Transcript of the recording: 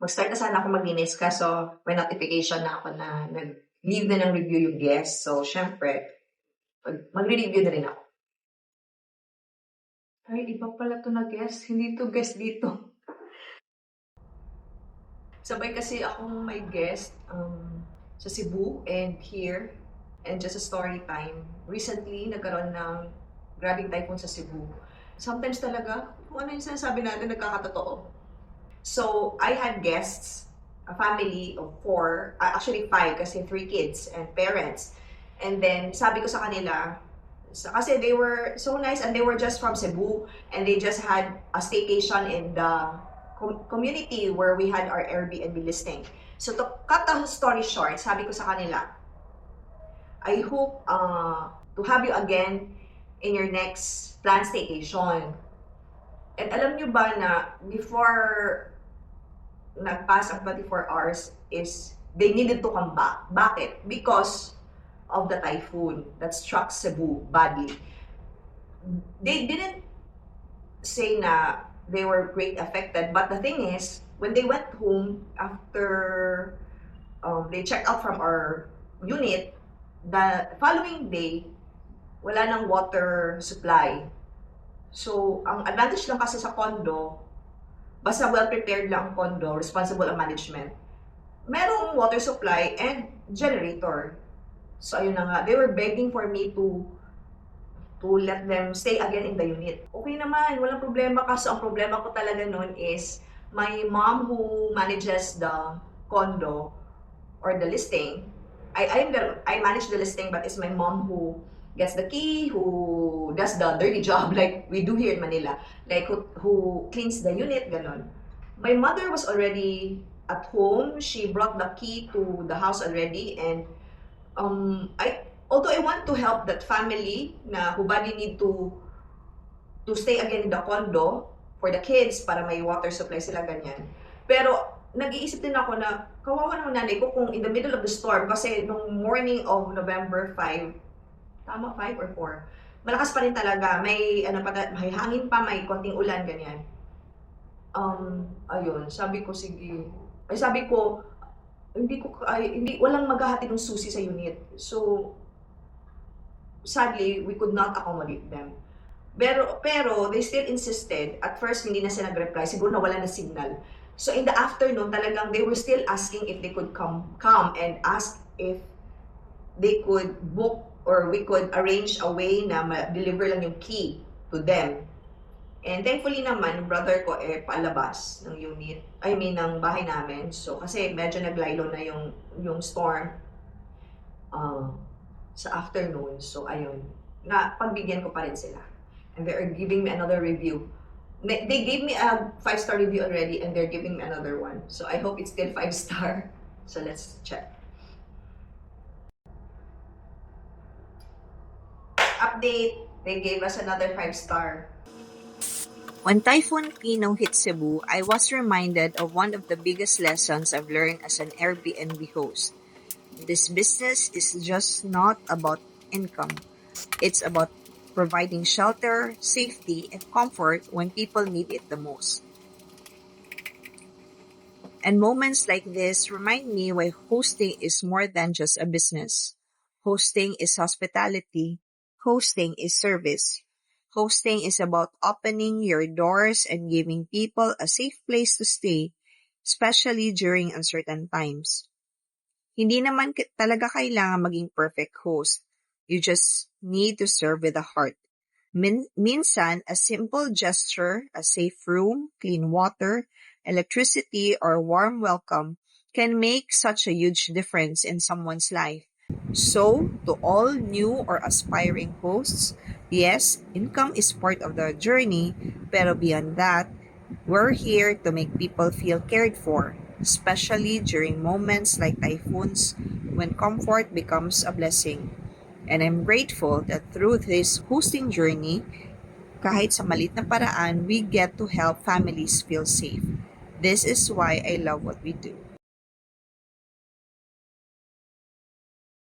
Mag-start na sana ako maglinis kaso may notification na ako na nag-leave na ng review yung guest. So, syempre, magre-review na rin ako. Ay, iba pala to na guest. Hindi to guest dito. Sabay kasi akong may guest sa Cebu and here. And just a story time. Recently, nagkaroon ng grabing typhoon sa Cebu. Sometimes talaga, kung ano yung sinasabi natin, nagkakatotoo. So, I had guests, a family of 4, actually 5 kasi 3 kids and parents. And then, sabi ko sa kanila, kasi they were so nice and they were just from Cebu and they just had a staycation in the community where we had our Airbnb listing. So, to cut the story short, sabi ko sa kanila, I hope to have you again in your next planned staycation. And alam nyo ba na before nag-pass ang 24 hours is they needed to come back. Bakit? Because of the typhoon that struck Cebu badly. They didn't say na they were great affected, but the thing is, when they went home after they checked out from our unit, the following day, wala nang water supply. So, ang advantage lang kasi sa condo, basta well-prepared lang ang condo, responsible ang management, merong water supply and generator. So, ayun na nga, they were begging for me to let them stay again in the unit. Okay naman, walang problema kasi ang problema ko talaga noon is my mom who manages the condo or the listing. I manage the listing, but it's my mom who gets the key, who does the dirty job like we do here in Manila, like who cleans the unit, ganon. My mother was already at home. She brought the key to the house already, and although I want to help that family na who badly need to stay again in the condo for the kids para may water supply sila ganyan. Pero nag-iisip din ako na kawawa ng nanay ko kung in the middle of the storm kasi nung morning of November 5, tama 5 or 4, malakas pa rin talaga, may may hangin pa, may konting ulan ganyan. Ayun, sabi ko sige. Sabi ko walang maghahatid ng susi sa unit. So sadly, we could not accommodate them. Pero they still insisted. At first, hindi na sila nag-reply. Siguro nawala na signal. So in the afternoon, talagang they were still asking if they could come and ask if they could book or we could arrange a way na ma-deliver lang yung key to them. And thankfully naman, brother ko palabas ng unit, ng bahay namin. So kasi medyo naglaylo na yung storm sa afternoon. So ayun, pagbigyan ko pa rin sila. And they are giving me another review. They gave me a 5-star review already and they're giving me another one. So I hope it's still 5-star. So let's check. Update, they gave us another 5-star. When Typhoon Pino hit Cebu, I was reminded of one of the biggest lessons I've learned as an Airbnb host. This business is just not about income. It's about providing shelter, safety, and comfort when people need it the most. And moments like this remind me why hosting is more than just a business. Hosting is hospitality. Hosting is service. Hosting is about opening your doors and giving people a safe place to stay, especially during uncertain times. Hindi naman talaga kailangan maging perfect host. You just need to serve with a heart. Minsan, a simple gesture, a safe room, clean water, electricity, or warm welcome can make such a huge difference in someone's life. So, to all new or aspiring hosts, yes, income is part of the journey, pero beyond that, we're here to make people feel cared for, especially during moments like typhoons when comfort becomes a blessing. And I'm grateful that through this hosting journey, kahit sa maliit na paraan, we get to help families feel safe. This is why I love what we do.